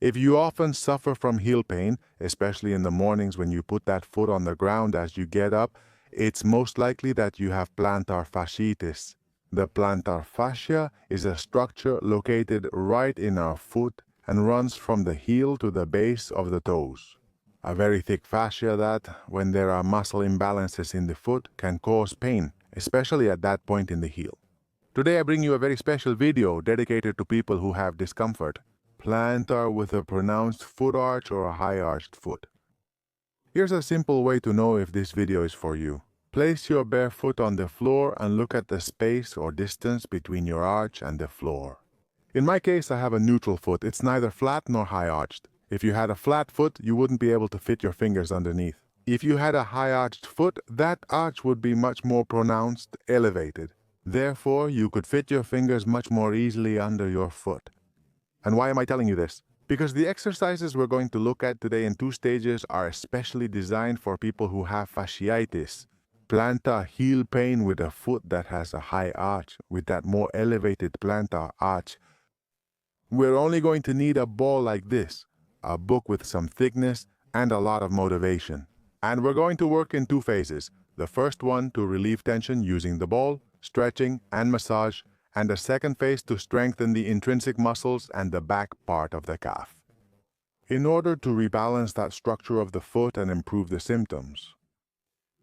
If you often suffer from heel pain, especially in the mornings when you put that foot on the ground as you get up, it's most likely that you have plantar fasciitis. The plantar fascia is a structure located right in our foot and runs from the heel to the base of the toes. A very thick fascia that, when there are muscle imbalances in the foot, can cause pain, especially at that point in the heel. Today I bring you a very special video dedicated to people who have discomfort, plantar with a pronounced foot arch or a high-arched foot. Here's a simple way to know if this video is for you. Place your bare foot on the floor and look at the space or distance between your arch and the floor. In my case, I have a neutral foot. It's neither flat nor high-arched. If you had a flat foot, you wouldn't be able to fit your fingers underneath. If you had a high-arched foot, that arch would be much more pronounced, elevated. Therefore, you could fit your fingers much more easily under your foot. And why am I telling you this? Because the exercises we're going to look at today in 2 stages are especially designed for people who have fasciitis, plantar heel pain with a foot that has a high arch, with that more elevated plantar arch. We're only going to need a ball like this, a book with some thickness, and a lot of motivation. And we're going to work in 2 phases. The first one to relieve tension using the ball, stretching, and massage, and the second phase to strengthen the intrinsic muscles and the back part of the calf. In order to rebalance that structure of the foot and improve the symptoms.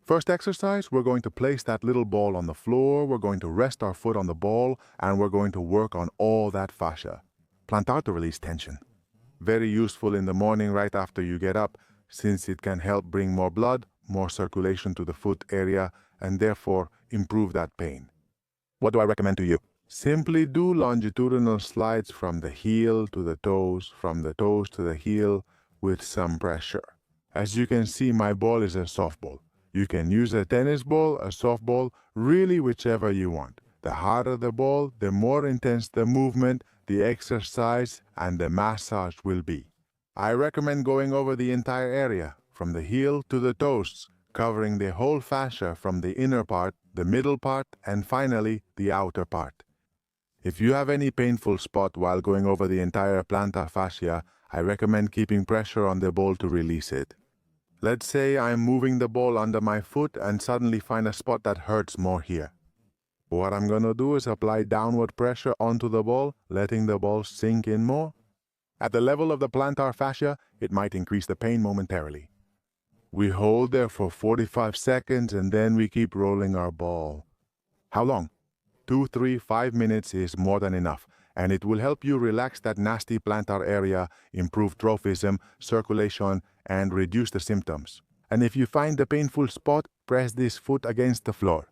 First exercise, we're going to place that little ball on the floor, we're going to rest our foot on the ball, and we're going to work on all that fascia. Plantar to release tension. Very useful in the morning right after you get up, since it can help bring more blood, more circulation to the foot area, and therefore improve that pain. What do I recommend to you? Simply do longitudinal slides from the heel to the toes, from the toes to the heel, with some pressure. As you can see, my ball is a softball. You can use a tennis ball, a softball, really whichever you want. The harder the ball, the more intense the movement, the exercise, and the massage will be. I recommend going over the entire area, from the heel to the toes, covering the whole fascia from the inner part, the middle part, and finally the outer part. If you have any painful spot while going over the entire plantar fascia, I recommend keeping pressure on the ball to release it. Let's say I'm moving the ball under my foot and suddenly find a spot that hurts more here. What I'm gonna do is apply downward pressure onto the ball, letting the ball sink in more. At the level of the plantar fascia, it might increase the pain momentarily. We hold there for 45 seconds and then we keep rolling our ball. How long? 2, 3, 5 minutes is more than enough, and it will help you relax that nasty plantar area, improve trophism, circulation, and reduce the symptoms. And if you find the painful spot, press this foot against the floor.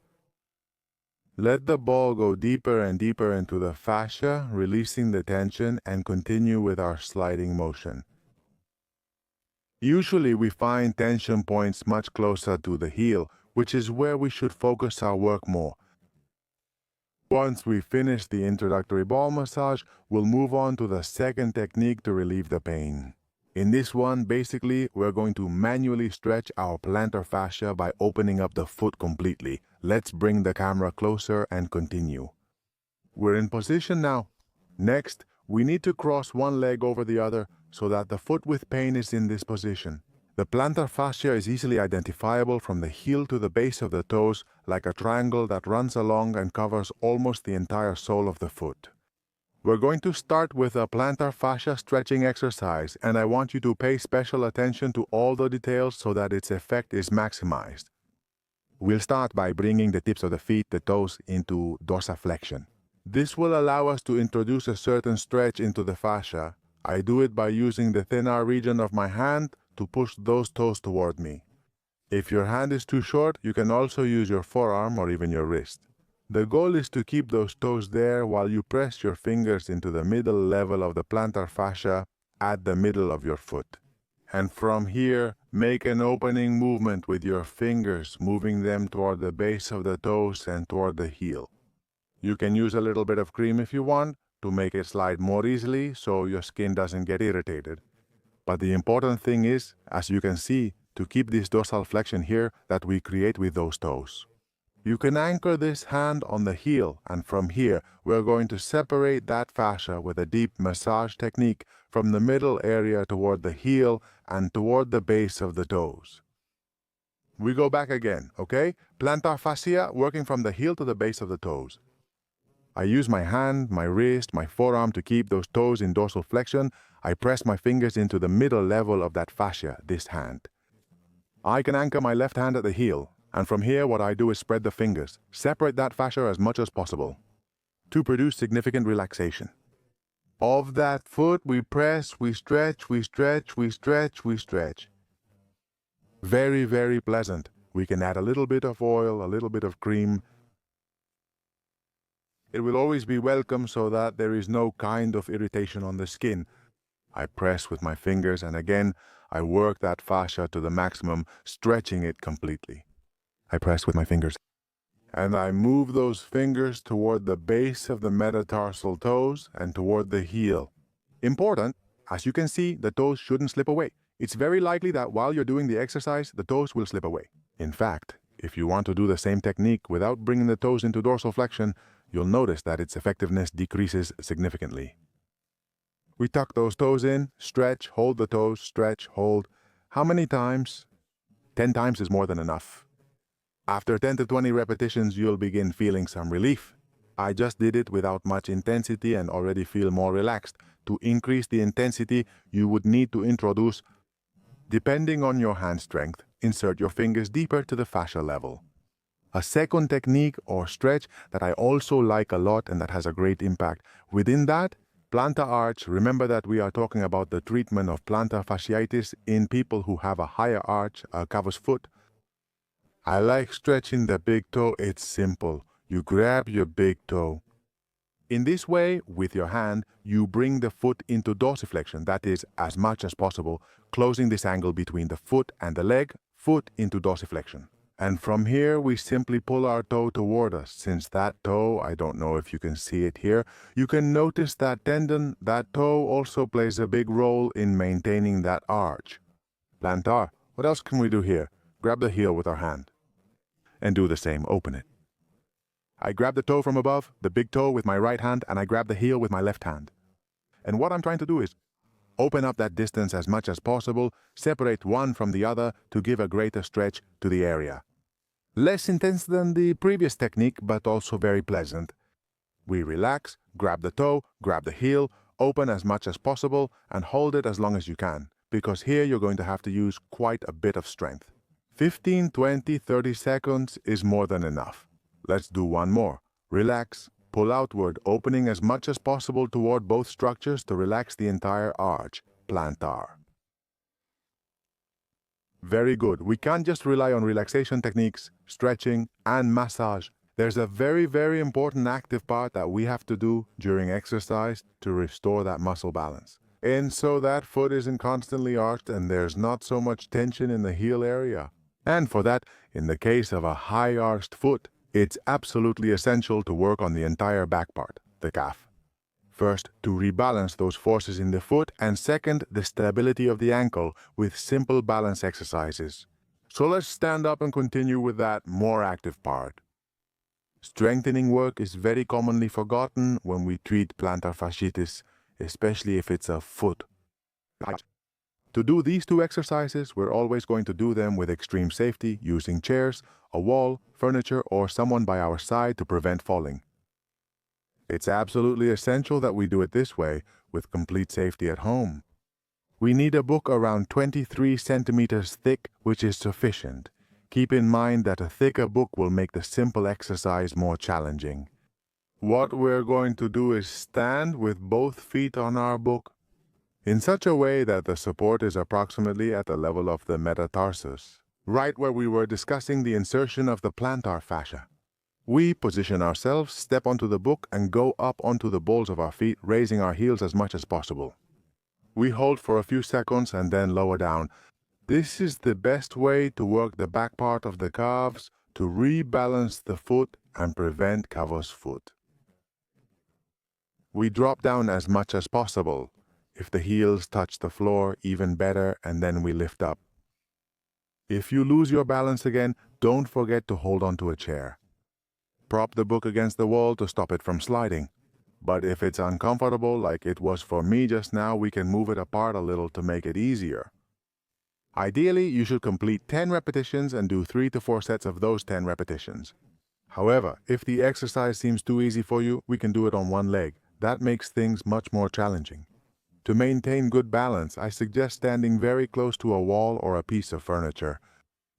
Let the ball go deeper and deeper into the fascia, releasing the tension, and continue with our sliding motion. Usually we find tension points much closer to the heel, which is where we should focus our work more. Once we finish the introductory ball massage, we'll move on to the second technique to relieve the pain. In this one, basically, we're going to manually stretch our plantar fascia by opening up the foot completely. Let's bring the camera closer and continue. We're in position now. Next, we need to cross one leg over the other so that the foot with pain is in this position. The plantar fascia is easily identifiable from the heel to the base of the toes, like a triangle that runs along and covers almost the entire sole of the foot. We're going to start with a plantar fascia stretching exercise, and I want you to pay special attention to all the details so that its effect is maximized. We'll start by bringing the tips of the feet, the toes, into dorsiflexion. This will allow us to introduce a certain stretch into the fascia. I do it by using the thenar region of my hand to push those toes toward me. If your hand is too short, you can also use your forearm or even your wrist. The goal is to keep those toes there while you press your fingers into the middle level of the plantar fascia at the middle of your foot. And from here, make an opening movement with your fingers, moving them toward the base of the toes and toward the heel. You can use a little bit of cream if you want to make it slide more easily so your skin doesn't get irritated. But the important thing is, as you can see, to keep this dorsal flexion here that we create with those toes. You can anchor this hand on the heel, and from here, we're going to separate that fascia with a deep massage technique, from the middle area toward the heel and toward the base of the toes. We go back again, okay? Plantar fascia working from the heel to the base of the toes. I use my hand, my wrist, my forearm to keep those toes in dorsal flexion. I press my fingers into the middle level of that fascia, this hand. I can anchor my left hand at the heel, and from here what I do is spread the fingers, separate that fascia as much as possible, to produce significant relaxation. Of that foot, we press, we stretch, we stretch, we stretch, we stretch. Very, very pleasant. We can add a little bit of oil, a little bit of cream. It will always be welcome so that there is no kind of irritation on the skin. I press with my fingers and again, I work that fascia to the maximum, stretching it completely. I press with my fingers. And I move those fingers toward the base of the metatarsal toes and toward the heel. Important, as you can see, the toes shouldn't slip away. It's very likely that while you're doing the exercise, the toes will slip away. In fact, if you want to do the same technique without bringing the toes into dorsal flexion, you'll notice that its effectiveness decreases significantly. We tuck those toes in, stretch, hold the toes, stretch, hold. How many times? 10 times is more than enough. After 10 to 20 repetitions, you'll begin feeling some relief. I just did it without much intensity and already feel more relaxed. To increase the intensity, you would need to introduce, depending on your hand strength, insert your fingers deeper to the fascia level. A second technique or stretch that I also like a lot and that has a great impact. Within that, plantar arch, remember that we are talking about the treatment of plantar fasciitis in people who have a higher arch, a cavus foot. I like stretching the big toe. It's simple. You grab your big toe. In this way, with your hand, you bring the foot into dorsiflexion, that is, as much as possible, closing this angle between the foot and the leg, foot into dorsiflexion. And from here, we simply pull our toe toward us. Since that toe, I don't know if you can see it here, you can notice that tendon, that toe also plays a big role in maintaining that arch. Plantar, what else can we do here? Grab the heel with our hand. And do the same, open it. I grab the toe from above, the big toe with my right hand, and I grab the heel with my left hand. And what I'm trying to do is open up that distance as much as possible, separate one from the other to give a greater stretch to the area. Less intense than the previous technique, but also very pleasant. We relax, grab the toe, grab the heel, open as much as possible, and hold it as long as you can, because here you're going to have to use quite a bit of strength. 15, 20, 30 seconds is more than enough. Let's do one more. Relax, pull outward, opening as much as possible toward both structures to relax the entire arch, plantar. Very good. We can't just rely on relaxation techniques, stretching, and massage. There's a very, very important active part that we have to do during exercise to restore that muscle balance. And so that foot isn't constantly arched and there's not so much tension in the heel area. And for that, in the case of a high arched foot, it's absolutely essential to work on the entire back part, the calf. First, to rebalance those forces in the foot, and second, the stability of the ankle with simple balance exercises. So let's stand up and continue with that more active part. Strengthening work is very commonly forgotten when we treat plantar fasciitis, especially if it's a foot. To do these two exercises, we're always going to do them with extreme safety, using chairs, a wall, furniture, or someone by our side to prevent falling. It's absolutely essential that we do it this way, with complete safety at home. We need a book around 23 centimeters thick, which is sufficient. Keep in mind that a thicker book will make the simple exercise more challenging. What we're going to do is stand with both feet on our book, in such a way that the support is approximately at the level of the metatarsus, right where we were discussing the insertion of the plantar fascia. We position ourselves, step onto the book, and go up onto the balls of our feet, raising our heels as much as possible. We hold for a few seconds and then lower down. This is the best way to work the back part of the calves to rebalance the foot and prevent cavus foot. We drop down as much as possible. If the heels touch the floor, even better, and then we lift up. If you lose your balance again, don't forget to hold onto a chair. Prop the book against the wall to stop it from sliding. But if it's uncomfortable like it was for me just now, we can move it apart a little to make it easier. Ideally, you should complete 10 repetitions and do 3 to 4 sets of those 10 repetitions. However, if the exercise seems too easy for you, we can do it on one leg. That makes things much more challenging. To maintain good balance, I suggest standing very close to a wall or a piece of furniture.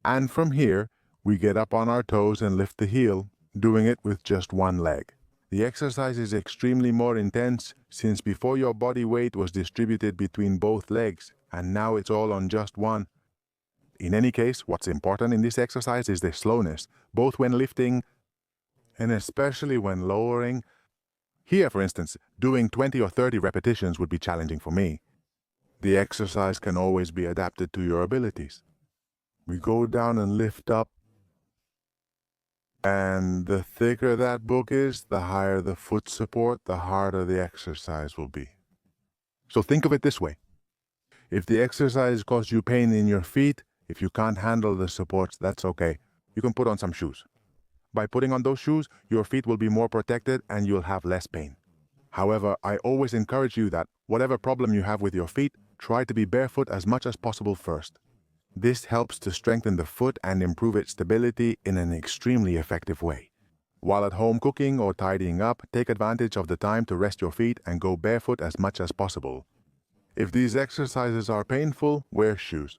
And from here, we get up on our toes and lift the heel, doing it with just one leg. The exercise is extremely more intense since before your body weight was distributed between both legs, and now it's all on just one. In any case, what's important in this exercise is the slowness, both when lifting and especially when lowering. Here, for instance, doing 20 or 30 repetitions would be challenging for me. The exercise can always be adapted to your abilities. We go down and lift up, and the thicker that book is, the higher the foot support, the harder the exercise will be. So think of it this way. If the exercise causes you pain in your feet, if you can't handle the supports, that's okay. You can put on some shoes. By putting on those shoes, your feet will be more protected and you'll have less pain. However, I always encourage you that whatever problem you have with your feet, try to be barefoot as much as possible first. This helps to strengthen the foot and improve its stability in an extremely effective way. While at home cooking or tidying up, take advantage of the time to rest your feet and go barefoot as much as possible. If these exercises are painful, wear shoes.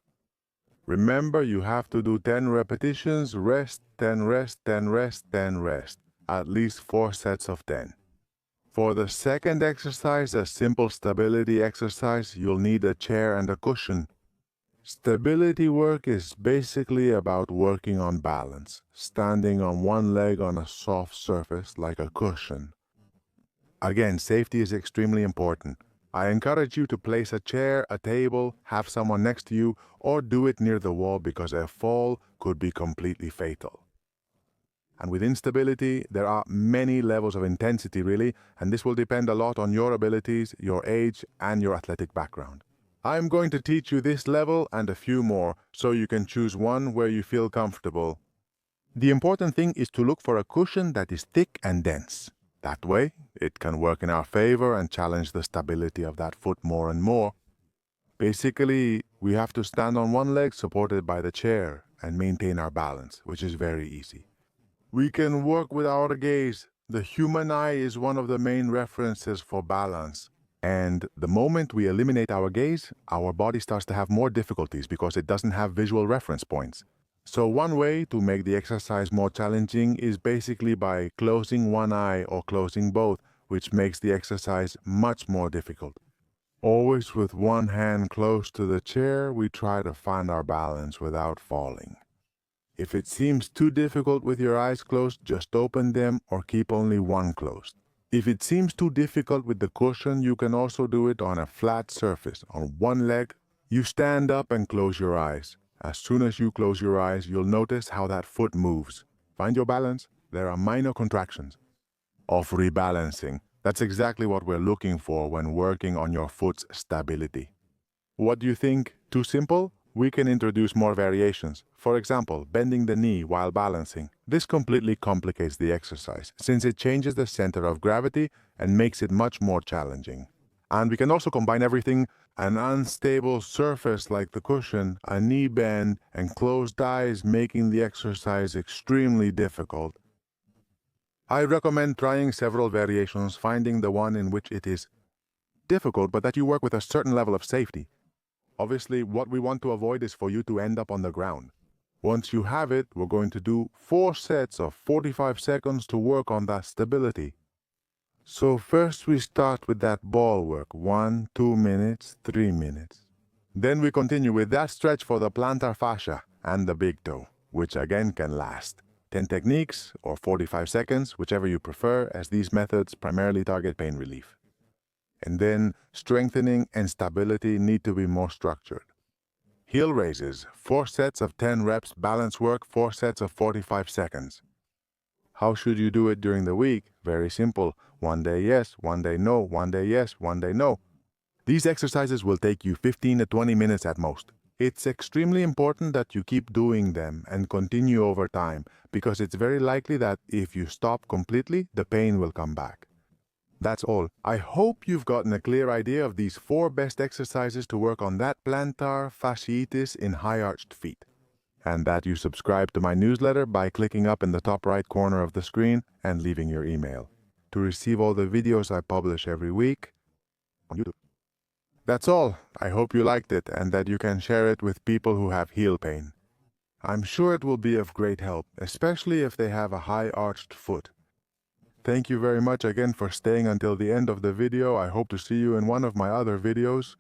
Remember, you have to do 10 repetitions, rest, 10 rest, 10 rest, 10 rest. At least 4 sets of 10. For the second exercise, a simple stability exercise, you'll need a chair and a cushion. Stability work is basically about working on balance, standing on one leg on a soft surface like a cushion. Again, safety is extremely important. I encourage you to place a chair, a table, have someone next to you, or do it near the wall because a fall could be completely fatal. And with instability, there are many levels of intensity really, and this will depend a lot on your abilities, your age, and your athletic background. I'm going to teach you this level and a few more, so you can choose one where you feel comfortable. The important thing is to look for a cushion that is thick and dense. That way, it can work in our favor and challenge the stability of that foot more and more. Basically, we have to stand on one leg supported by the chair and maintain our balance, which is very easy. We can work with our gaze. The human eye is one of the main references for balance. And the moment we eliminate our gaze, our body starts to have more difficulties because it doesn't have visual reference points. So one way to make the exercise more challenging is basically by closing one eye or closing both, which makes the exercise much more difficult. Always with one hand close to the chair, we try to find our balance without falling. If it seems too difficult with your eyes closed, just open them or keep only one closed. If it seems too difficult with the cushion, you can also do it on a flat surface. On one leg, you stand up and close your eyes. As soon as you close your eyes, you'll notice how that foot moves. Find your balance. There are minor contractions of rebalancing. That's exactly what we're looking for when working on your foot's stability. What do you think? Too simple? We can introduce more variations. For example, bending the knee while balancing. This completely complicates the exercise since it changes the center of gravity and makes it much more challenging. And we can also combine everything: an unstable surface like the cushion, a knee bend, and closed eyes, making the exercise extremely difficult. I recommend trying several variations, finding the one in which it is difficult but that you work with a certain level of safety. Obviously, what we want to avoid is for you to end up on the ground. Once you have it, we're going to do 4 sets of 45 seconds to work on that stability. So first we start with that ball work, 1, 2 minutes, 3 minutes. Then we continue with that stretch for the plantar fascia and the big toe, which again can last 10 techniques or 45 seconds, whichever you prefer, as these methods primarily target pain relief. And then strengthening and stability need to be more structured. Heel raises, 4 sets of 10 reps, balance work, 4 sets of 45 seconds. How should you do it during the week? Very simple. One day yes, one day no, one day yes, one day no. These exercises will take you 15 to 20 minutes at most. It's extremely important that you keep doing them and continue over time, because it's very likely that if you stop completely, the pain will come back. That's all. I hope you've gotten a clear idea of these 4 best exercises to work on that plantar fasciitis in high-arched feet. And that you subscribe to my newsletter by clicking up in the top right corner of the screen and leaving your email to receive all the videos I publish every week on YouTube. That's all. I hope you liked it and that you can share it with people who have heel pain. I'm sure it will be of great help, especially if they have a high-arched foot. Thank you very much again for staying until the end of the video. I hope to see you in one of my other videos.